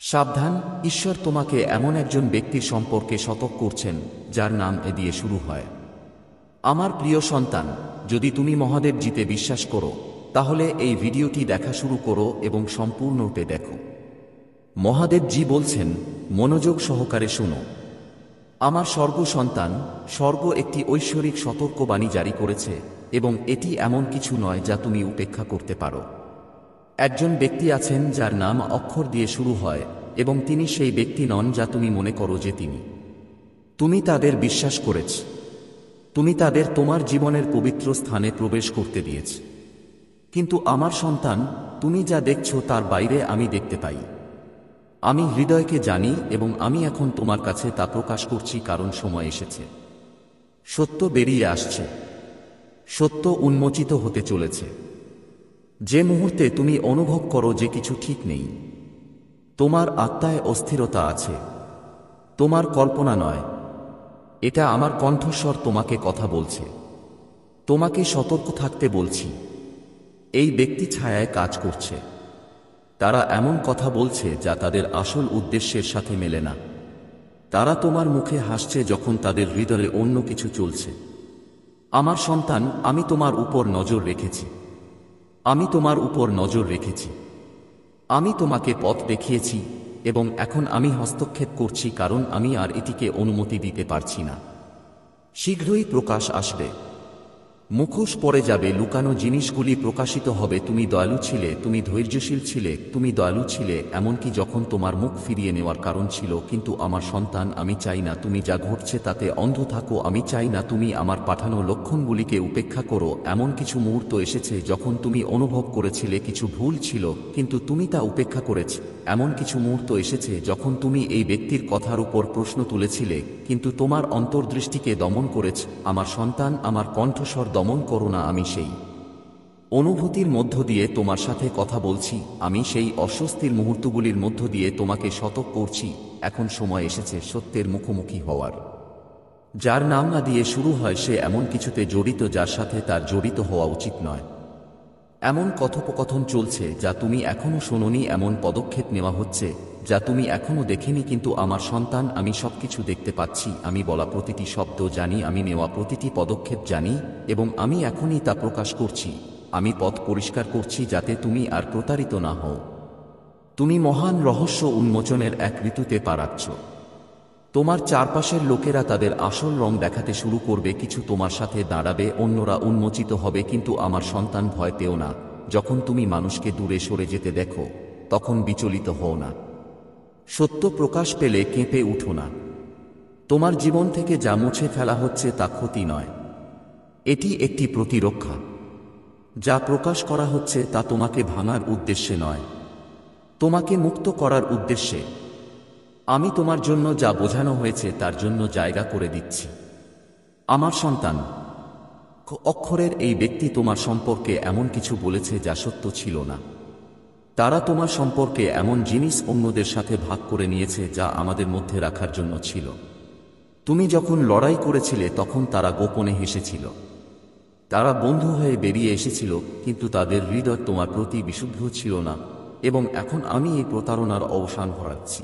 সাবধান, ঈশ্বর তোমাকে এমন একজন ব্যক্তির সম্পর্কে সতর্ক করছেন যার নাম এ দিয়ে শুরু হয়। আমার প্রিয় সন্তান, যদি তুমি মহাদেব জিতে বিশ্বাস করো তাহলে এই ভিডিওটি দেখা শুরু করো এবং সম্পূর্ণরূপে দেখো। মহাদেব জি বলছেন, মনোযোগ সহকারে শুনো। আমার স্বর্গ সন্তান, স্বর্গ একটি ঐশ্বরিক সতর্কবাণী জারি করেছে এবং এটি এমন কিছু নয় যা তুমি উপেক্ষা করতে পারো। একজন ব্যক্তি আছেন যার নাম অক্ষর দিয়ে শুরু হয় এবং তিনি সেই ব্যক্তি নন যা তুমি মনে করো যে তিনি। তুমি তাদের বিশ্বাস করেছ, তুমি তাদের তোমার জীবনের পবিত্র স্থানে প্রবেশ করতে দিয়েছ। কিন্তু আমার সন্তান, তুমি যা দেখছ তার বাইরে আমি দেখতে পাই। আমি হৃদয়কে জানি এবং আমি এখন তোমার কাছে তা প্রকাশ করছি, কারণ সময় এসেছে। সত্য বেরিয়ে আসছে, সত্য উন্মোচিত হতে চলেছে। যে মুহূর্তে তুমি অনুভব করো যে কিছু ঠিক নেই, তোমার আত্মায় অস্থিরতা আছে, তোমার কল্পনা নয়, এটা আমার কণ্ঠস্বর তোমাকে কথা বলছে। তোমাকে সতর্ক থাকতে বলছি। এই ব্যক্তি ছায়ায় কাজ করছে। তারা এমন কথা বলছে যা তাদের আসল উদ্দেশ্যের সাথে মেলে না। তারা তোমার মুখে হাসছে যখন তাদের হৃদয়ে অন্য কিছু চলছে। আমার সন্তান, আমি তোমার উপর নজর রেখেছি। আমি তোমার উপর নজর রেখেছি। আমি তোমাকে পথ দেখিয়েছি এবং এখন আমি হস্তক্ষেপ করছি, কারণ আমি আর এটিকে অনুমতি দিতে পারছি না। শীঘ্রই প্রকাশ আসবে। মুখোশ পড়ে যাবে, লুকানো জিনিসগুলি প্রকাশিত হবে। তুমি দয়ালু ছিলে, তুমি ধৈর্যশীল ছিলে, তুমি দয়ালু ছিলে এমনকি যখন তোমার মুখ ফিরিয়ে নেওয়ার কারণ ছিল। কিন্তু আমার সন্তান, আমি চাই না তুমি যা ঘটছে তাতে অন্ধ থাকো। আমি চাই না তুমি আমার পাঠানো লক্ষণগুলিকে উপেক্ষা করো। এমন কিছু মুহূর্ত এসেছে যখন তুমি অনুভব করেছিলে কিছু ভুল ছিল, কিন্তু তুমি তা উপেক্ষা করেছ। এমন কিছু মুহূর্ত এসেছে যখন তুমি এই ব্যক্তির কথার উপর প্রশ্ন তুলেছিলে, কিন্তু তোমার অন্তর্দৃষ্টিকে দমন করেছ। আমার সন্তান, আমার কণ্ঠস্বর দমন করো না। আমি সেই অনুভূতির মধ্য দিয়ে তোমার সাথে কথা বলছি। আমি সেই অস্বস্তির মুহূর্তগুলির মধ্য দিয়ে তোমাকে সতর্ক করছি। এখন সময় এসেছে সত্যের মুখোমুখি হওয়ার। যার নাম না দিয়ে শুরু হয় সে এমন কিছুতে জড়িত যার সাথে তার জড়িত হওয়া উচিত নয়। এমন কথোপকথন চলছে যা তুমি এখনো শোনোনি, এমন পদক্ষেপ নেওয়া হচ্ছে যা তুমি এখনো দেখেনি। কিন্তু আমার সন্তান, আমি সবকিছু দেখতে পাচ্ছি। আমি বলা প্রতিটি শব্দ জানি, আমি নেওয়া প্রতিটি পদক্ষেপ জানি এবং আমি এখনই তা প্রকাশ করছি। আমি পথ পরিষ্কার করছি যাতে তুমি আর প্রতারিত না হও। তুমি মহান রহস্য উন্মোচনের এক ঋতুতে পা রাখছ। তোমার চারপাশের লোকেরা তাদের আসল রং দেখাতে শুরু করবে। কিছু তোমার সাথে দাঁড়াবে, অন্যরা উন্মোচিত হবে। কিন্তু আমার সন্তান, ভয় পেও না। যখন তুমি মানুষকে দূরে সরে যেতে দেখো তখন বিচলিত হও না। সত্য প্রকাশ পেলে কেঁপে উঠো না। তোমার জীবন থেকে যা মুছে ফেলা হচ্ছে তা ক্ষতি নয়, এটি একটি প্রতিরক্ষা। যা প্রকাশ করা হচ্ছে তা তোমাকে ভাঙার উদ্দেশ্যে নয়, তোমাকে মুক্ত করার উদ্দেশ্যে। আমি তোমার জন্য যা বোঝানো হয়েছে তার জন্য জায়গা করে দিচ্ছি। আমার সন্তান, অক্ষরের এই ব্যক্তি তোমার সম্পর্কে এমন কিছু বলেছে যা সত্য ছিল না। তারা তোমার সম্পর্কে এমন জিনিস অন্যদের সাথে ভাগ করে নিয়েছে যা আমাদের মধ্যে রাখার জন্য ছিল। তুমি যখন লড়াই করেছিলে তখন তারা গোপনে হেসেছিল। তারা বন্ধু হয়ে বেরিয়ে এসেছিল, কিন্তু তাদের হৃদয় তোমার প্রতি বিশুদ্ধ ছিল না। এবং এখন আমি এই প্রতারণার অবসান ঘটাচ্ছি।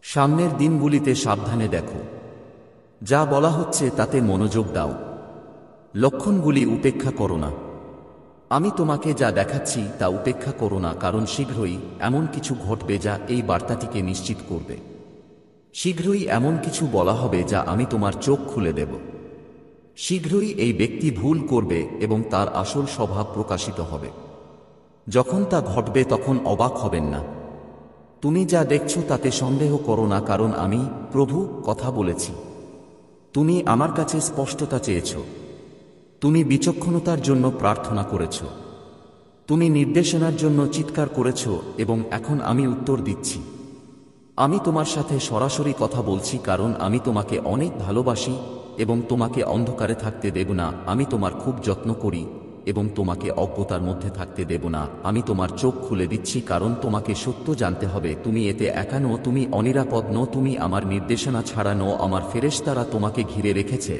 সামনের দিনগুলিতে সাবধানে দেখো। যা বলা হচ্ছে তাতে মনোযোগ দাও। লক্ষণগুলি উপেক্ষা করো না। আমি তোমাকে যা দেখাচ্ছি তা উপেক্ষা করো না, কারণ শীঘ্রই এমন কিছু ঘটবে যা এই বার্তাটিকে নিশ্চিত করবে। শীঘ্রই এমন কিছু বলা হবে যা আমি তোমার চোখ খুলে দেব। শীঘ্রই এই ব্যক্তি ভুল করবে এবং তার আসল স্বভাব প্রকাশিত হবে। যখন তা ঘটবে তখন অবাক হবেন না। তুমি যা দেখছো তাতে সন্দেহ করো না, কারণ আমি প্রভু কথা বলেছি। তুমি আমার কাছে স্পষ্টতা চেয়েছ। তুমি বিচক্ষণতার জন্য প্রার্থনা করেছ। তুমি নির্দেশনার জন্য চিৎকার করেছ এবং এখন আমি উত্তর দিচ্ছি। আমি তোমার সাথে সরাসরি কথা বলছি, কারণ আমি তোমাকে অনেক ভালোবাসি এবং তোমাকে অন্ধকারে থাকতে দেব না। আমি তোমার খুব যত্ন করি এবং তোমাকে অজ্ঞতার মধ্যে থাকতে দেব না। আমি তোমার চোখ খুলে দিচ্ছি, কারণ তোমাকে সত্য জানতে হবে। তুমি এতে একা নও, তুমি অনিরাপদ নও, তুমি আমার নির্দেশনা ছাড়া নও। আমার ফেরেশতারা তোমাকে ঘিরে রেখেছে।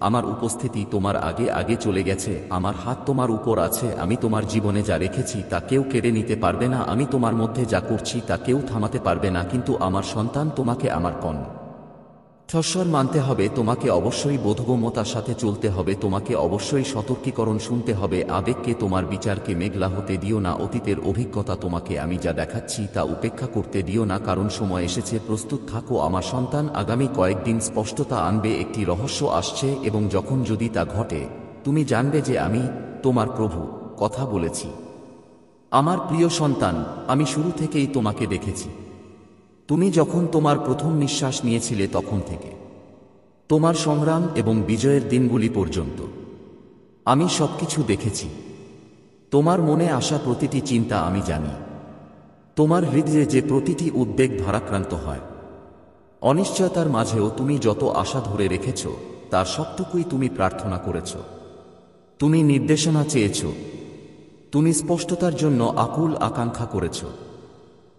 আমার উপস্থিতি তোমার আগে আগে চলে গেছে, আমার হাত তোমার উপর আছে, আমি তোমার জীবনে যা রেখেছি তা কেউ কেড়ে নিতে পারবে না, আমি তোমার মধ্যে যা করছি তা কেউ থামাতে পারবে না। কিন্তু আমার সন্তান, তোমাকে আমার কণ্ঠস্বর মানতে হবে, তোমাকে অবশ্যই বোধগম্যতার সাথে চলতে হবে, তোমাকে অবশ্যই সতর্কীকরণ শুনতে হবে। আবেগকে, তোমার বিচারকে মেঘলা হতে দিও না, অতীতের অভিজ্ঞতা, তোমাকে আমি যা দেখাচ্ছি তা উপেক্ষা করতে দিও না, কারণ সময় এসেছে। প্রস্তুত থাকো আমার সন্তান, আগামী কয়েকদিন স্পষ্টতা আনবে, একটি রহস্য আসছে, এবং যখন যদি তা ঘটে তুমি জানবে যে আমি তোমার প্রভু কথা বলেছি। আমার প্রিয় সন্তান, আমি শুরু থেকেই তোমাকে দেখেছি। তুমি যখন তোমার প্রথম নিঃশ্বাস নিয়েছিলে তখন থেকে তোমার সংগ্রাম এবং বিজয়ের দিনগুলি পর্যন্ত আমি সবকিছু দেখেছি। তোমার মনে আসা প্রতিটি চিন্তা আমি জানি। তোমার হৃদয়ে যে প্রতিটি উদ্বেগ ভারাক্রান্ত হয়। অনিশ্চয়তার মাঝেও তুমি যত আশা ধরে রেখেছ তার সবটুকুই তুমি প্রার্থনা করেছ। তুমি নির্দেশনা চেয়েছ, তুমি স্পষ্টতার জন্য আকুল আকাঙ্ক্ষা করেছ।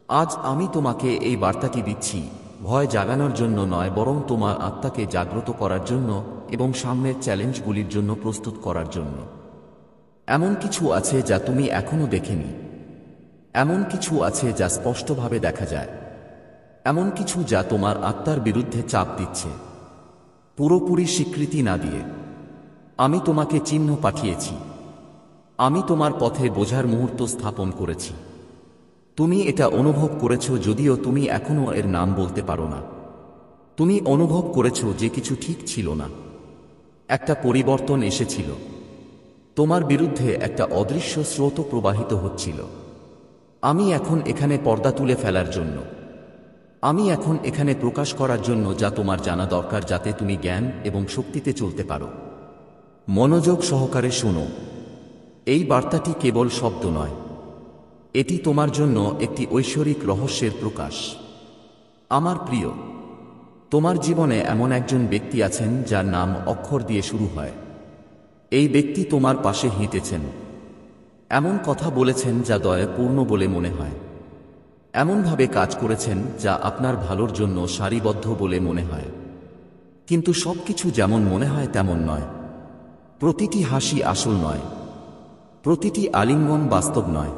আজ আমি তোমাকে এই বার্তাটি দিচ্ছি, ভয় জাগানোর জন্য নয়, বরং তোমার আত্মাকে জাগ্রত করার জন্য এবং সামনের চ্যালেঞ্জগুলির জন্য প্রস্তুত করার জন্য। এমন কিছু আছে যা তুমি এখনো দেখেনি, এমন কিছু আছে যা স্পষ্টভাবে দেখা যায়, এমন কিছু যা তোমার আত্মার বিরুদ্ধে চাপ দিচ্ছে, পুরোপুরি স্বীকৃতি না দিয়ে। আমি তোমাকে চিহ্ন পাঠিয়েছি, আমি তোমার পথে বোঝার মুহূর্ত স্থাপন করেছি। তুমি এটা অনুভব করেছ, যদিও তুমি এখনো এর নাম বলতে পারো না। তুমি অনুভব করেছ যে কিছু ঠিক ছিল না, একটা পরিবর্তন এসেছিল, তোমার বিরুদ্ধে একটা অদৃশ্য স্রোত প্রবাহিত হচ্ছিল। আমি এখন এখানে পর্দা তুলে ফেলার জন্য, আমি এখন এখানে প্রকাশ করার জন্য যা তোমার জানা দরকার, যাতে তুমি জ্ঞান এবং শক্তিতে চলতে পারো। মনোযোগ সহকারে শোনো, এই বার্তাটি কেবল শব্দ নয়, এটি তোমার জন্য একটি ঐশ্বরিক রহস্যের প্রকাশ। আমার প্রিয়, তোমার জীবনে এমন একজন ব্যক্তি আছেন যার নাম অক্ষর দিয়ে শুরু হয়। এই ব্যক্তি তোমার পাশে হেঁটেছেন, এমন কথা বলেছেন যা দয়াপূর্ণ বলে মনে হয়, এমনভাবে কাজ করেছেন যা আপনার ভালোর জন্য সারিবদ্ধ বলে মনে হয়। কিন্তু সবকিছু যেমন মনে হয় তেমন নয়। প্রতিটি হাসি আসল নয়, প্রতিটি আলিঙ্গন বাস্তব নয়,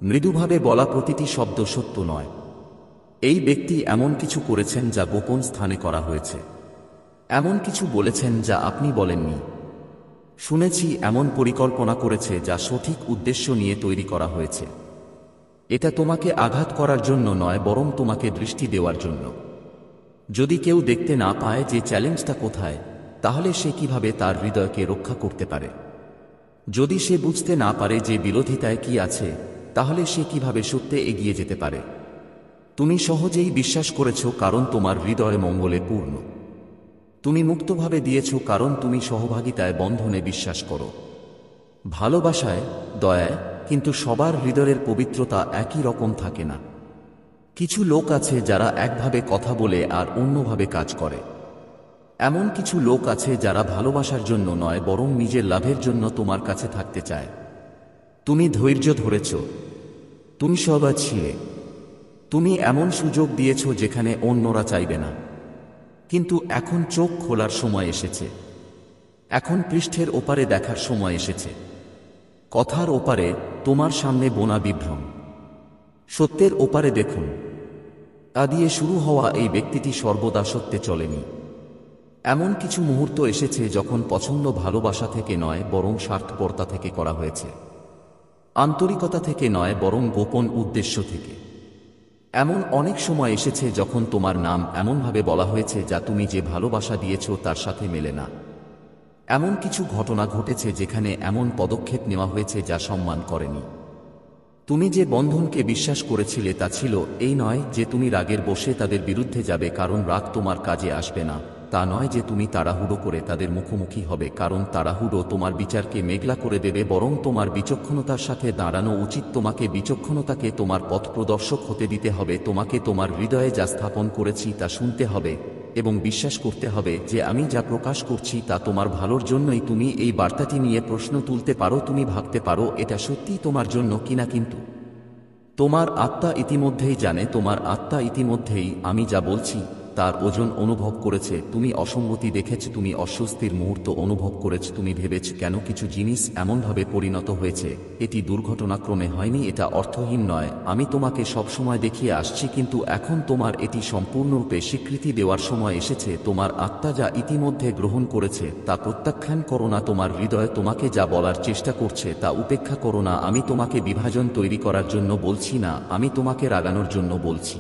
মৃদুভাবে বলা প্রতিটি শব্দ সত্য নয়। এই ব্যক্তি এমন কিছু করেছেন যা গোপন স্থানে করা হয়েছে, এমন কিছু বলেছেন যা আপনি বলেননি। শুনেছি এমন পরিকল্পনা করেছে যা সঠিক উদ্দেশ্য নিয়ে তৈরি করা হয়েছে। এটা তোমাকে আঘাত করার জন্য নয়, বরং তোমাকে দৃষ্টি দেওয়ার জন্য। যদি কেউ দেখতে না পায় যে চ্যালেঞ্জটা কোথায়, তাহলে সে কিভাবে তার হৃদয়কে রক্ষা করতে পারে? যদি সে বুঝতে না পারে যে বিরোধিতায় কি আছে, তাহলে সে কিভাবে সত্যে এগিয়ে যেতে পারে? তুমি সহজেই বিশ্বাস করেছ কারণ তোমার হৃদয় মঙ্গলে পূর্ণ। তুমি মুক্তভাবে দিয়েছ কারণ তুমি সহভাগিতায় বন্ধনে বিশ্বাস করো, ভালোবাসায়, দয়ায়। কিন্তু সবার হৃদয়ের পবিত্রতা একই রকম থাকে না। কিছু লোক আছে যারা একভাবে কথা বলে আর অন্যভাবে কাজ করে। এমন কিছু লোক আছে যারা ভালোবাসার জন্য নয়, বরং নিজের লাভের জন্য তোমার কাছে থাকতে চায়। তুমি ধৈর্য ধরেছ, তুমি সদয় ছিলে, তুমি এমন সুযোগ দিয়েছ যেখানে অন্যরা চাইবে না। কিন্তু এখন চোখ খোলার সময় এসেছে, এখন পৃষ্ঠের ওপারে দেখার সময় এসেছে। কথার ওপারে তোমার সামনে বোনা বিভ্রম, সত্যের ওপারে দেখুন। তা দিয়ে শুরু হওয়া এই ব্যক্তিটি সর্বদা সত্যে চলেনি। এমন কিছু মুহূর্ত এসেছে যখন পছন্দ ভালোবাসা থেকে নয়, বরং স্বার্থপরতা থেকে করা হয়েছে, আন্তরিকতা থেকে নয়, বরং গোপন উদ্দেশ্য থেকে। এমন অনেক সময় এসেছে যখন তোমার নাম এমনভাবে বলা হয়েছে যা তুমি যে ভালোবাসা দিয়েছ তার সাথে মেলে না। এমন কিছু ঘটনা ঘটেছে যেখানে এমন পদক্ষেপ নেওয়া হয়েছে যা সম্মান করেনি। তুমি যে বন্ধনকে বিশ্বাস করেছিলে তা ছিল এই নয় যে তুমি রাগের বশে তাদের বিরুদ্ধে যাবে কারণ রাগ তোমার কাজে আসবে না, তা নয় যে তুমি তাড়াহুড়ো করে তাদের মুখোমুখি হবে কারণ তাড়াহুড়ো তোমার বিচারকে মেঘলা করে দেবে, বরং তোমার বিচক্ষণতার সাথে দাঁড়ানো উচিত। তোমাকে বিচক্ষণতাকে তোমার পথ প্রদর্শক হতে দিতে হবে। তোমাকে তোমার হৃদয়ে যা স্থাপন করেছি তা শুনতে হবে এবং বিশ্বাস করতে হবে যে আমি যা প্রকাশ করছি তা তোমার ভালোর জন্যই। তুমি এই বার্তাটি নিয়ে প্রশ্ন তুলতে পারো, তুমি ভাবতে পারো এটা সত্যিই তোমার জন্য কিনা, কিন্তু তোমার আত্মা ইতিমধ্যেই জানে, তোমার আত্মা ইতিমধ্যেই আমি যা বলছি তার ওজন অনুভব করেছে, তুমি অসঙ্গতি দেখেছ, তুমি অস্বস্তির মুহূর্ত অনুভব করেছ, তুমি ভেবেছ কেন কিছু জিনিস এমনভাবে পরিণত হয়েছে। এটি দুর্ঘটনাক্রমে হয়নি, এটা অর্থহীন নয়। আমি তোমাকে সবসময় দেখিয়ে আসছি, কিন্তু এখন তোমার এটি সম্পূর্ণরূপে স্বীকৃতি দেওয়ার সময় এসেছে। তোমার আত্মা যা ইতিমধ্যে গ্রহণ করেছে তা প্রত্যাখ্যান করো না। তোমার হৃদয় তোমাকে যা বলার চেষ্টা করছে তা উপেক্ষা করো না। আমি তোমাকে বিভাজন তৈরি করার জন্য বলছি না, আমি তোমাকে রাগানোর জন্য বলছি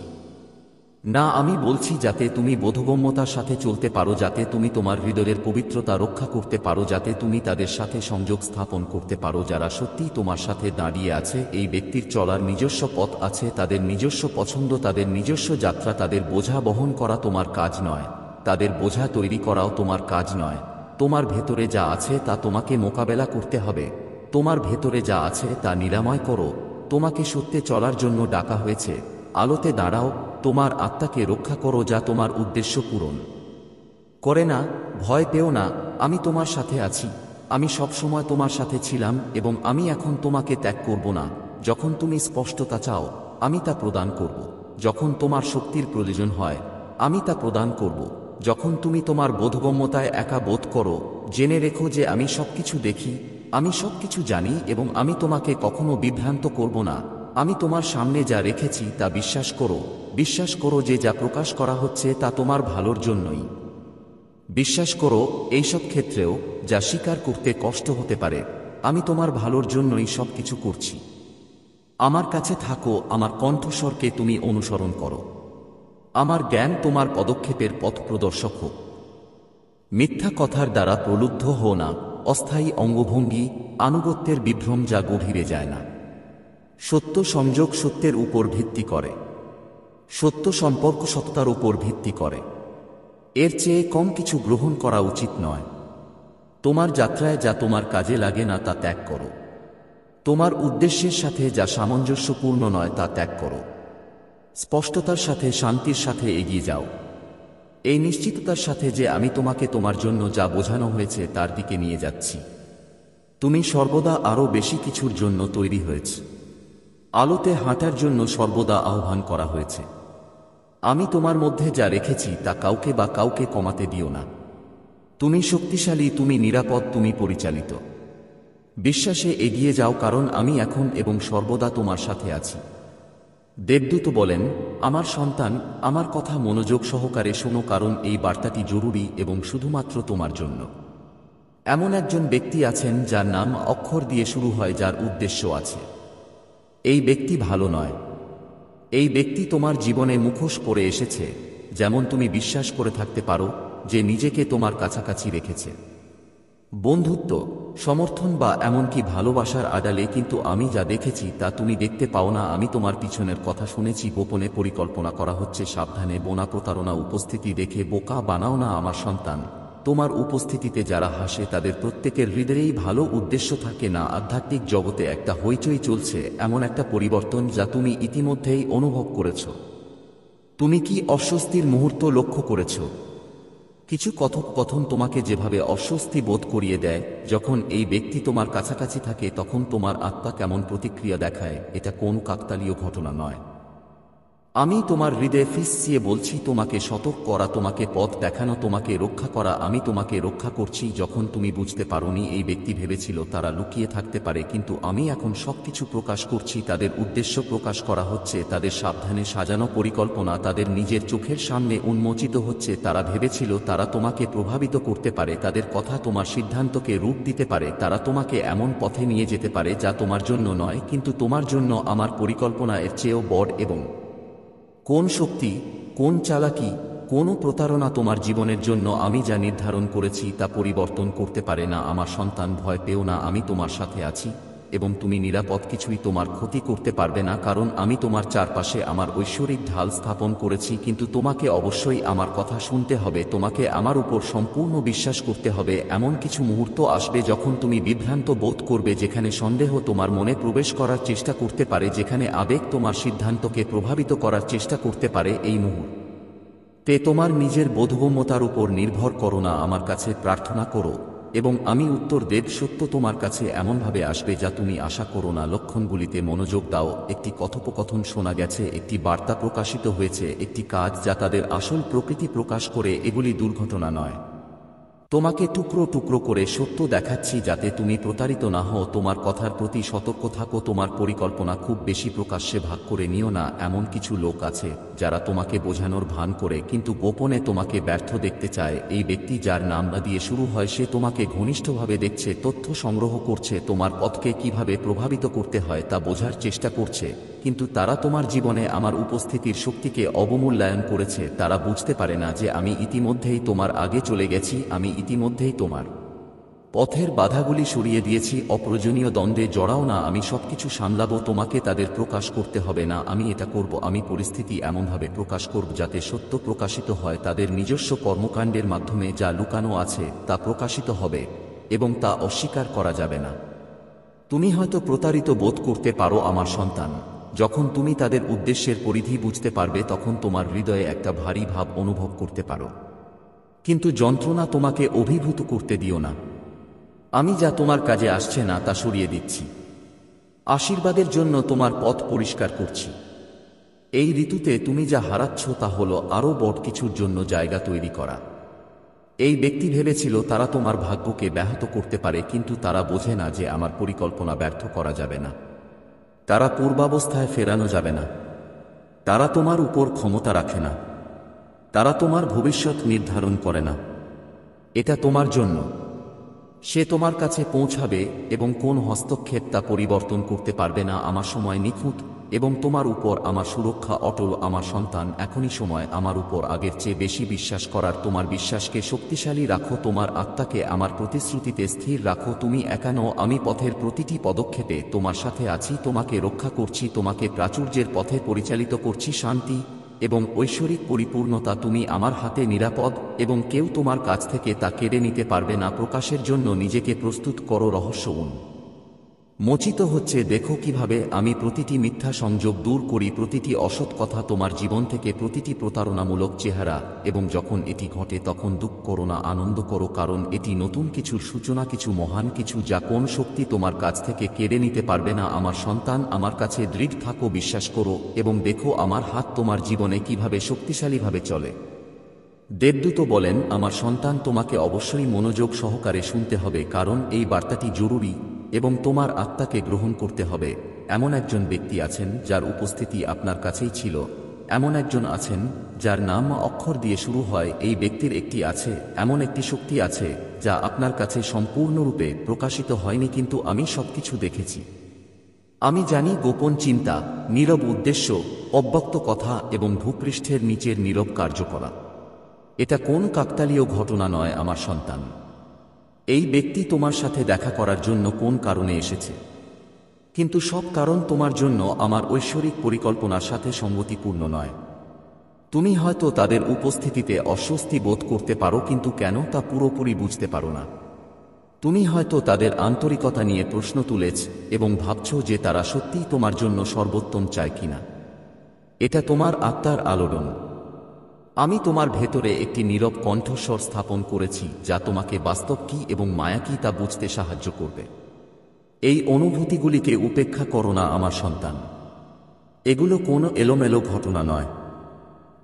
না। আমি বলছি যাতে তুমি বোধগম্যতার সাথে চলতে পারো, যাতে তুমি তোমার হৃদয়ের পবিত্রতা রক্ষা করতে পারো, যাতে তুমি তাদের সাথে সংযোগ স্থাপন করতে পারো যারা সত্যিই তোমার সাথে দাঁড়িয়ে আছে। এই ব্যক্তির চলার নিজস্ব পথ আছে, তাদের নিজস্ব পছন্দ, তাদের নিজস্ব যাত্রা। তাদের বোঝা বহন করা তোমার কাজ নয়, তাদের বোঝা তৈরি করাও তোমার কাজ নয়। তোমার ভেতরে যা আছে তা তোমাকে মোকাবেলা করতে হবে। তোমার ভেতরে যা আছে তা নিরাময় করো। তোমাকে সত্যে চলার জন্য ডাকা হয়েছে। আলোতে দাঁড়াও, তোমার আত্মাকে রক্ষা করো যা তোমার উদ্দেশ্য পূরণ করে না। ভয় পেও না, আমি তোমার সাথে আছি। আমি সবসময় তোমার সাথে ছিলাম এবং আমি এখন তোমাকে ত্যাগ করব না। যখন তুমি স্পষ্টতা চাও, আমি তা প্রদান করব। যখন তোমার শক্তির প্রয়োজন হয়, আমি তা প্রদান করব। যখন তুমি তোমার বোধগম্যতায় একা বোধ করো, জেনে রেখো যে আমি সবকিছু দেখি, আমি সবকিছু জানি এবং আমি তোমাকে কখনো বিভ্রান্ত করব না। আমি তোমার সামনে যা রেখেছি তা বিশ্বাস করো। বিশ্বাস করো যে যা প্রকাশ করা হচ্ছে তা তোমার ভালোর জন্যই। বিশ্বাস করো এইসব ক্ষেত্রেও যা স্বীকার করতে কষ্ট হতে পারে, আমি তোমার ভালোর জন্যই সবকিছু করছি। আমার কাছে থাকো, আমার কণ্ঠস্বরকে তুমি অনুসরণ করো। আমার জ্ঞান তোমার পদক্ষেপের পথ প্রদর্শক হোক। মিথ্যা কথার দ্বারা প্রলুব্ধ হও না। অস্থায়ী অঙ্গভঙ্গি, আনুগত্যের বিভ্রম যা গভীরে যায় না। সত্য সংযোগ সত্যের উপর ভিত্তি করে। সত্য সম্পর্ক সততার উপর ভিত্তি করে। এর চেয়ে কম কিছু গ্রহণ করা উচিত নয়। তোমার যাত্রায় যা তোমার কাজে লাগে না তা ত্যাগ করো। তোমার উদ্দেশ্যের সাথে যা সামঞ্জস্যপূর্ণ নয় তা ত্যাগ করো। স্পষ্টতার সাথে, শান্তির সাথে এগিয়ে যাও, এই নিশ্চিততার সাথে যে আমি তোমাকে তোমার জন্য যা বোঝানো হয়েছে তার দিকে নিয়ে যাচ্ছি। তুমি সর্বদা আরও বেশি কিছুর জন্য তৈরি হয়েছে। আলোতে হাঁটার জন্য সর্বদা আহ্বান করা হয়েছে। আমি তোমার মধ্যে যা রেখেছি তা কাউকে বা কাউকে কমাতে দিও না। তুমি শক্তিশালী, তুমি নিরাপদ, তুমি পরিচালিত। বিশ্বাসে এগিয়ে যাও, কারণ আমি এখন এবং সর্বদা তোমার সাথে আছি। দেবদূত বলেন, আমার সন্তান, আমার কথা মনোযোগ সহকারে শোনো, কারণ এই বার্তাটি জরুরি এবং শুধুমাত্র তোমার জন্য। এমন একজন ব্যক্তি আছেন যার নাম অক্ষর দিয়ে শুরু হয়, যার উদ্দেশ্য আছে। এই ব্যক্তি ভালো নয়। এই ব্যক্তি তোমার জীবনে মুখোশ পরে এসেছে, যেমন তুমি বিশ্বাস করে থাকতে পারো যে নিজেকে তোমার কাছাকাছি রেখেছে। বন্ধুত্ব, সমর্থন বা এমনকি ভালোবাসার আড়ালে, কিন্তু আমি যা দেখেছি তা তুমি দেখতে পাও না। আমি তোমার পিছনের কথা শুনেছি। গোপনে পরিকল্পনা করা হচ্ছে, সাবধানে। বোনা প্রতারণা। উপস্থিতি দেখে বোকা বানাও না আমার সন্তান। তোমার উপস্থিতিতে যারা হাসে তাদের প্রত্যেকের হৃদয়েই ভালো উদ্দেশ্য থাকে না। আধ্যাত্মিক জগতে একটা হইচই চলছে, এমন একটা পরিবর্তন যা তুমি ইতিমধ্যেই অনুভব করেছ। তুমি কি অস্বস্তির মুহূর্ত লক্ষ্য করেছ? কিছু কথোপকথন তোমাকে যেভাবে অস্বস্তি বোধ করিয়ে দেয়, যখন এই ব্যক্তি তোমার কাছাকাছি থাকে তখন তোমার আত্মা কেমন প্রতিক্রিয়া দেখায়, এটা কোন কাকতালীয় ঘটনা নয়। আমি তোমার হৃদয়ে ফিসিয়ে বলছি, তোমাকে সতর্ক করা, তোমাকে পথ দেখানো, তোমাকে রক্ষা করা। আমি তোমাকে রক্ষা করছি। যখন তুমি বুঝতে পারোনি এই ব্যক্তি ভেবেছিল তারা লুকিয়ে থাকতে পারে, কিন্তু আমি এখন সবকিছু প্রকাশ করছি। তাদের উদ্দেশ্য প্রকাশ করা হচ্ছে, তাদের সাবধানে সাজানো পরিকল্পনা তাদের নিজের চোখের সামনে উন্মোচিত হচ্ছে। তারা ভেবেছিল তারা তোমাকে প্রভাবিত করতে পারে, তাদের কথা তোমার সিদ্ধান্তকে রূপ দিতে পারে, তারা তোমাকে এমন পথে নিয়ে যেতে পারে যা তোমার জন্য নয়, কিন্তু তোমার জন্য আমার পরিকল্পনা এর চেয়েও বড়। এবং কোন শক্তি, কোন চালাকি, কোন প্রতারণা তোমার জীবনের জন্য আমি যা নির্ধারণ করেছি তা পরিবর্তন করতে পারে না। আমার সন্তান, ভয় পেও না, আমি তোমার সাথে আছি এবং তুমি নিরাপদ। কিছুই তোমার ক্ষতি করতে পারবে না, কারণ আমি তোমার চারপাশে আমার ঐশ্বরিক ঢাল স্থাপন করেছি। কিন্তু তোমাকে অবশ্যই আমার কথা শুনতে হবে, তোমাকে আমার উপর সম্পূর্ণ বিশ্বাস করতে হবে। এমন কিছু মুহূর্ত আসবে যখন তুমি বিভ্রান্ত বোধ করবে, যেখানে সন্দেহ তোমার মনে প্রবেশ করার চেষ্টা করতে পারে, যেখানে আবেগ তোমার সিদ্ধান্তকে প্রভাবিত করার চেষ্টা করতে পারে। এই মুহূর্তে তোমার নিজের বোধগম্যতার উপর নির্ভর করো না, আমার কাছে প্রার্থনা করো। এবং আমি উত্তর দেব, সত্য তোমার কাছে এমনভাবে আসবে যা তুমি আশা করো না। লক্ষণগুলিতে মনোযোগ দাও। একটি কথোপকথন শোনা গেছে, একটি বার্তা প্রকাশিত হয়েছে, একটি কাজ যা তাদের আসল প্রকৃতি প্রকাশ করে। এগুলি দুর্ঘটনা নয়। তোমাকে টুকরো টুকরো করে সত্য দেখাচ্ছি যাতে তুমি প্রতারিত না হও। তোমার কথার প্রতি সতর্ক থাকো। তোমার পরিকল্পনা খুব বেশি প্রকাশ্যে ভাগ করে নিও না। এমন কিছু লোক আছে যারা তোমাকে বোঝানোর ভান করে কিন্তু গোপনে তোমাকে ব্যর্থ দেখতে চায়। এই ব্যক্তি যার নাম না দিয়ে শুরু হয় সে তোমাকে ঘনিষ্ঠভাবে দেখছে, তথ্য সংগ্রহ করছে, তোমার পথকে কিভাবে প্রভাবিত করতে হয় তা বোঝার চেষ্টা করছে। কিন্তু তারা তোমার জীবনে আমার উপস্থিতির শক্তিকে অবমূল্যায়ন করেছে। তারা বুঝতে পারে না যে আমি ইতিমধ্যেই তোমার আগে চলে গেছি। আমি ইতিমধ্যেই তোমার পথের বাধাগুলি সরিয়ে দিয়েছি। অপ্রয়োজনীয় দ্বন্দ্বে জড়াও না। আমি সবকিছু সামলাবো। তোমাকে তাদের প্রকাশ করতে হবে না। আমি এটা করব। আমি পরিস্থিতি এমনভাবে প্রকাশ করব যাতে সত্য প্রকাশিত হয়। তাদের নিজস্ব কর্মকাণ্ডের মাধ্যমে যা লুকানো আছে তা প্রকাশিত হবে এবং তা অস্বীকার করা যাবে না। তুমি হয়তো প্রতারিত বোধ করতে পারো আমার সন্তান। যখন তুমি তাদের উদ্দেশ্যের পরিধি বুঝতে পারবে তখন তোমার হৃদয়ে একটা ভারী ভাব অনুভব করতে পারো। কিন্তু যন্ত্রণা তোমাকে অভিভূত করতে দিও না। আমি যা তোমার কাজে আসছে না তা সরিয়ে দিচ্ছি। আশীর্বাদের জন্য তোমার পথ পরিষ্কার করছি। এই ঋতুতে তুমি যা হারাচ্ছ তা হলো আরও বড় কিছুর জন্য জায়গা তৈরি করা। এই ব্যক্তি ভেবেছিল তারা তোমার ভাগ্যকে ব্যাহত করতে পারে, কিন্তু তারা বোঝে না যে আমার পরিকল্পনা ব্যর্থ করা যাবে না। তারা পূর্বাবস্থায় ফেরানো যাবে না। তারা তোমার উপর ক্ষমতা রাখে না। তারা তোমার ভবিষ্যৎ নির্ধারণ করে না। এটা তোমার জন্য। সে তোমার কাছে পৌঁছাবে এবং কোন হস্তক্ষেপ তা পরিবর্তন করতে পারবে না। আমার সময় নিখুঁত এবং তোমার উপর আমার সুরক্ষা অটল। আমার সন্তান, এখনই সময় আমার উপর আগের চেয়ে বেশি বিশ্বাস করার। তোমার বিশ্বাসকে শক্তিশালী রাখো। তোমার আত্মাকে আমার প্রতিশ্রুতিতে স্থির রাখো। তুমি একা নও। আমি পথের প্রতিটি পদক্ষেপে তোমার সাথে আছি। তোমাকে রক্ষা করছি। তোমাকে প্রাচুর্যের পথে পরিচালিত করছি। শান্তি এবং ঐশ্বরিক পরিপূর্ণতা তুমি আমার হাতে নিরাপদ এবং কেউ তোমার কাছ থেকে তা কেড়ে নিতে পারবে না। প্রকাশের জন্য নিজেকে প্রস্তুত করো। রহস্য মোচিত হচ্ছে। দেখো কিভাবে আমি প্রতিটি মিথ্যা সংযোগ দূর করি, প্রতিটি অসৎ কথা তোমার জীবন থেকে, প্রতিটি প্রতারণামূলক চেহারা। এবং যখন এটি ঘটে তখন দুঃখ করো না, আনন্দ করো, কারণ এটি নতুন কিছুর সূচনা, কিছু মহান কিছু যা কোন শক্তি তোমার কাছ থেকে কেড়ে নিতে পারবে না। আমার সন্তান, আমার কাছে দৃঢ় থাকো, বিশ্বাস করো এবং দেখো আমার হাত তোমার জীবনে কিভাবে শক্তিশালীভাবে চলে। দেবদূত বলেন, আমার সন্তান, তোমাকে অবশ্যই মনোযোগ সহকারে শুনতে হবে, কারণ এই বার্তাটি জরুরি এবং তোমার আত্মাকে গ্রহণ করতে হবে। এমন একজন ব্যক্তি আছেন যার উপস্থিতি আপনার কাছেই ছিল। এমন একজন আছেন যার নাম অক্ষর দিয়ে শুরু হয়। এই ব্যক্তির একটি আছে, এমন একটি শক্তি আছে যা আপনার কাছে সম্পূর্ণরূপে প্রকাশিত হয়নি, কিন্তু আমি সবকিছু দেখেছি। আমি জানি গোপন চিন্তা, নীরব উদ্দেশ্য, অব্যক্ত কথা এবং ভূপৃষ্ঠের নিচের নীরব কার্যকলাপ। এটা কোন কাকতালীয় ঘটনা নয় আমার সন্তান। এই ব্যক্তি তোমার সাথে দেখা করার জন্য কোন কারণে এসেছে, কিন্তু সব কারণ তোমার জন্য আমার ঐশ্বরিক পরিকল্পনার সাথে সঙ্গতিপূর্ণ নয়। তুমি হয়তো তাদের উপস্থিতিতে অস্বস্তি বোধ করতে পারো, কিন্তু কেন তা পুরোপুরি বুঝতে পারো না। তুমি হয়তো তাদের আন্তরিকতা নিয়ে প্রশ্ন তুলেছ এবং ভাবছ যে তারা সত্যিই তোমার জন্য সর্বোত্তম চায় কিনা। এটা তোমার আত্মার আলোড়ন। আমি তোমার ভেতরে একটি নীরব কণ্ঠস্বর স্থাপন করেছি যা তোমাকে বাস্তব কি এবং মায়া কি তা বুঝতে সাহায্য করবে। এই অনুভূতিগুলিকে উপেক্ষা করো না আমার সন্তান। এগুলো কোনো এলোমেলো ঘটনা নয়।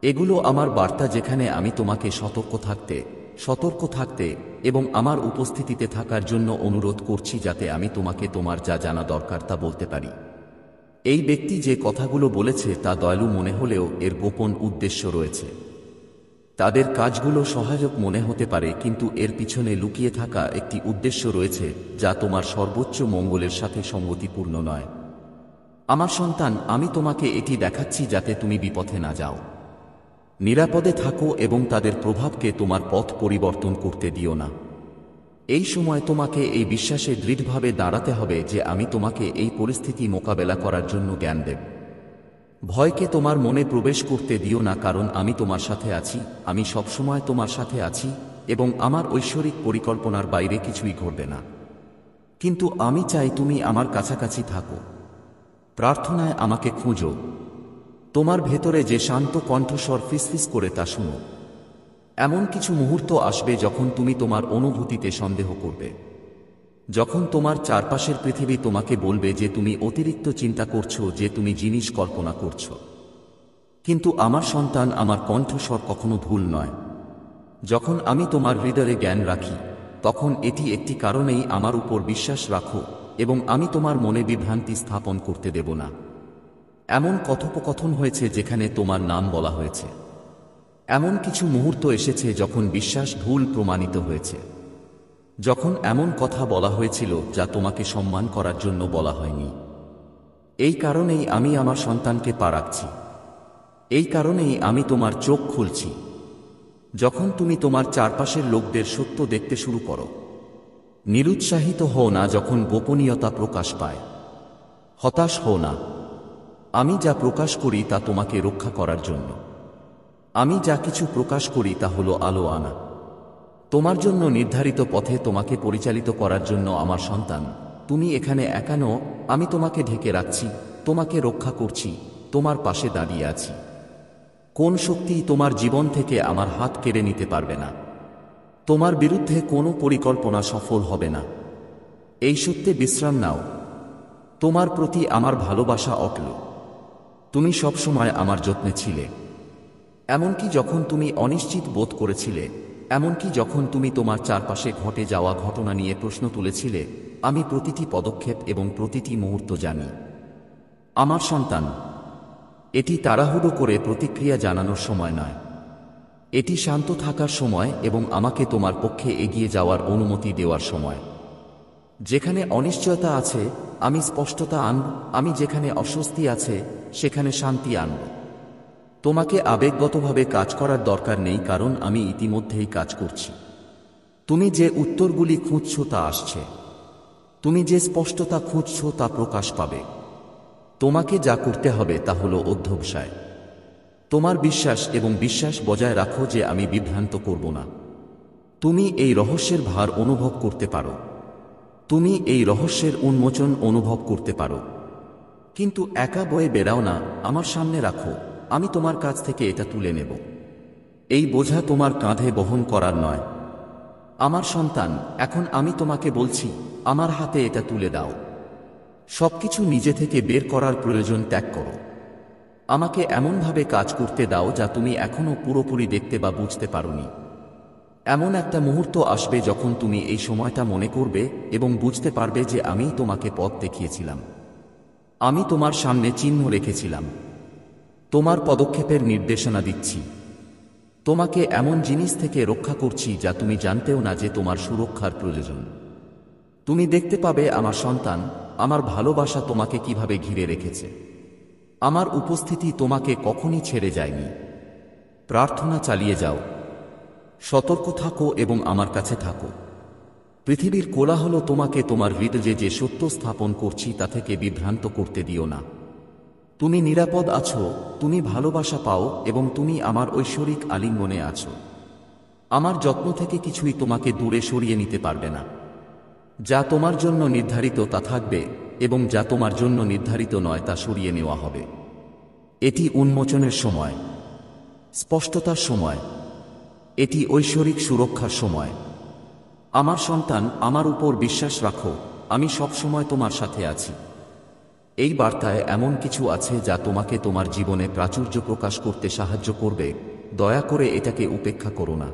এগুলো আমার বার্তা, যেখানে আমি তোমাকে সতর্ক থাকতে এবং আমার উপস্থিতিতে থাকার জন্য অনুরোধ করছি, যাতে আমি তোমাকে তোমার যা জানা দরকার তা বলতে পারি। এই ব্যক্তি যে কথাগুলো বলেছে তা দয়ালু মনে হলেও এর গোপন উদ্দেশ্য রয়েছে। তাদের কাজগুলো সহায়ক মনে হতে পারে, কিন্তু এর পিছনে লুকিয়ে থাকা একটি উদ্দেশ্য রয়েছে যা তোমার সর্বোচ্চ মঙ্গলের সাথে সঙ্গতিপূর্ণ নয়। আমার সন্তান, আমি তোমাকে এটি দেখাচ্ছি যাতে তুমি বিপথে না যাও। নিরাপদে থাকো এবং তাদের প্রভাবকে তোমার পথ পরিবর্তন করতে দিও না। এই সময় তোমাকে এই বিশ্বাসে দৃঢ়ভাবে দাঁড়াতে হবে যে আমি তোমাকে এই পরিস্থিতি মোকাবেলা করার জন্য জ্ঞান দেব। ভয়কে তোমার মনে প্রবেশ করতে দিও না, কারণ আমি তোমার সাথে আছি। আমি সবসময় তোমার সাথে আছি এবং আমার ঐশ্বরিক পরিকল্পনার বাইরে কিছুই ঘটবে না। কিন্তু আমি চাই তুমি আমার কাছাকাছি থাকো। প্রার্থনায় আমাকে খুঁজো। তোমার ভেতরে যে শান্ত কণ্ঠস্বর ফিসফিস করে তা শুনো। এমন কিছু মুহূর্ত আসবে যখন তুমি তোমার অনুভূতিতে সন্দেহ করবে, যখন তোমার চারপাশের পৃথিবী তোমাকে বলবে যে তুমি অতিরিক্ত চিন্তা করছো, যে তুমি জিনিস কল্পনা করছো। কিন্তু আমার সন্তান, আমার কণ্ঠস্বর কখনো ভুল নয়। যখন আমি তোমার হৃদয়ে জ্ঞান রাখি, তখন এটি একটি কারণেই আমার উপর বিশ্বাস রাখো, এবং আমি তোমার মনে বিভ্রান্তি স্থাপন করতে দেব না। এমন কথোপকথন হয়েছে যেখানে তোমার নাম বলা হয়েছে। এমন কিছু মুহূর্ত এসেছে যখন বিশ্বাস ভুল প্রমাণিত হয়েছে, যখন এমন কথা বলা হয়েছিল যা তোমাকে সম্মান করার জন্য বলা হয়নি। এই কারণেই আমি আমার সন্তানকে পা রাখছি। এই কারণেই আমি তোমার চোখ খুলছি। যখন তুমি তোমার চারপাশের লোকদের সত্য দেখতে শুরু করো, নিরুৎসাহিত হও না যখন গোপনীয়তা প্রকাশ পায়। হতাশ হও না। আমি যা প্রকাশ করি তা তোমাকে রক্ষা করার জন্য। আমি যা কিছু প্রকাশ করি তা হলো আলো আনা, তোমার জন্য নির্ধারিত পথে তোমাকে পরিচালিত করার জন্য। আমার সন্তান, তুমি এখানে একা নও। আমি তোমাকে ঢেকে রাখছি, তোমাকে রক্ষা করছি, তোমার পাশে দাঁড়িয়ে আছি। কোন শক্তি তোমার জীবন থেকে আমার হাত কেড়ে নিতে পারবে না। তোমার বিরুদ্ধে কোনো পরিকল্পনা সফল হবে না। এই সত্যে বিশ্রাম নাও। তোমার প্রতি আমার ভালোবাসা অটল। তুমি সবসময় আমার যত্নে ছিলে, এমনকি যখন তুমি অনিশ্চিত বোধ করেছিলে, এমনকি যখন তুমি তোমার চারপাশে ঘটে যাওয়া ঘটনা নিয়ে প্রশ্ন তুলেছিলে। আমি প্রতিটি পদক্ষেপ এবং প্রতিটি মুহূর্ত জানি। আমার সন্তান, এটি তাড়াহুড়ো করে প্রতিক্রিয়া জানানোর সময় নয়। এটি শান্ত থাকার সময় এবং আমাকে তোমার পক্ষে এগিয়ে যাওয়ার অনুমতি দেওয়ার সময়। যেখানে অনিশ্চয়তা আছে, আমি স্পষ্টতা আনব। আমি যেখানে অস্বস্তি আছে, সেখানে শান্তি আনব। তোমাকে আবেগগতভাবে কাজ করার দরকার নেই, কারণ আমি ইতিমধ্যেই কাজ করছি। তুমি যে উত্তরগুলি খুঁজছ তা আসছে। তুমি যে স্পষ্টতা খুঁজছ তা প্রকাশ পাবে। তোমাকে যা করতে হবে তা হলো অধ্যবসায়। তোমার বিশ্বাস এবং বিশ্বাস বজায় রাখো যে আমি বিভ্রান্ত করব না। তুমি এই রহস্যের ভার অনুভব করতে পারো। তুমি এই রহস্যের উন্মোচন অনুভব করতে পারো। কিন্তু একা বয়ে বেড়াও না, আমার সামনে রাখো। আমি তোমার কাছ থেকে এটা তুলে নেব। এই বোঝা তোমার কাঁধে বহন করার নয়। আমার সন্তান, এখন আমি তোমাকে বলছি, আমার হাতে এটা তুলে দাও। সবকিছু নিজে থেকে বের করার প্রয়োজন ত্যাগ করো। আমাকে এমনভাবে কাজ করতে দাও যা তুমি এখনো পুরোপুরি দেখতে বা বুঝতে পারোনি। এমন একটা মুহূর্ত আসবে যখন তুমি এই সময়টা মনে করবে এবং বুঝতে পারবে যে আমি তোমাকে পথ দেখিয়েছিলাম। আমি তোমার সামনে চিহ্ন রেখেছিলাম। তোমার পদক্ষেপের নির্দেশনা দিচ্ছি। তোমাকে এমন জিনিস থেকে রক্ষা করছি যা তুমি জানতেও না যে তোমার সুরক্ষার প্রয়োজন। তুমি দেখতে পাবে আমার সন্তান, আমার ভালোবাসা তোমাকে কিভাবে ঘিরে রেখেছে। আমার উপস্থিতি তোমাকে কখনই ছেড়ে যায়নি। প্রার্থনা চালিয়ে যাও, সতর্ক থাকো এবং আমার কাছে থাকো। পৃথিবীর কোলাহল তোমাকে তোমার হৃদয়ে যে সত্য স্থাপন করছি তা থেকে বিভ্রান্ত করতে দিও না। তুমি নিরাপদ আছো, তুমি ভালোবাসা পাও এবং তুমি আমার ঐশ্বরিক আলিঙ্গনে আছো। আমার যত্ন থেকে কিছুই তোমাকে দূরে সরিয়ে নিতে পারবে না। যা তোমার জন্য নির্ধারিত তা থাকবে, এবং যা তোমার জন্য নির্ধারিত নয় তা সরিয়ে নেওয়া হবে। এটি উন্মোচনের সময়, স্পষ্টতার সময়। এটি ঐশ্বরিক সুরক্ষার সময়। আমার সন্তান, আমার উপর বিশ্বাস রাখো। আমি সবসময় তোমার সাথে আছি। এই বার্তায় এমন কিছু আছে যা তোমাকে তোমার জীবনে প্রাচুর্য প্রকাশ করতে সাহায্য করবে। দয়া করে এটাকে উপেক্ষা করো না।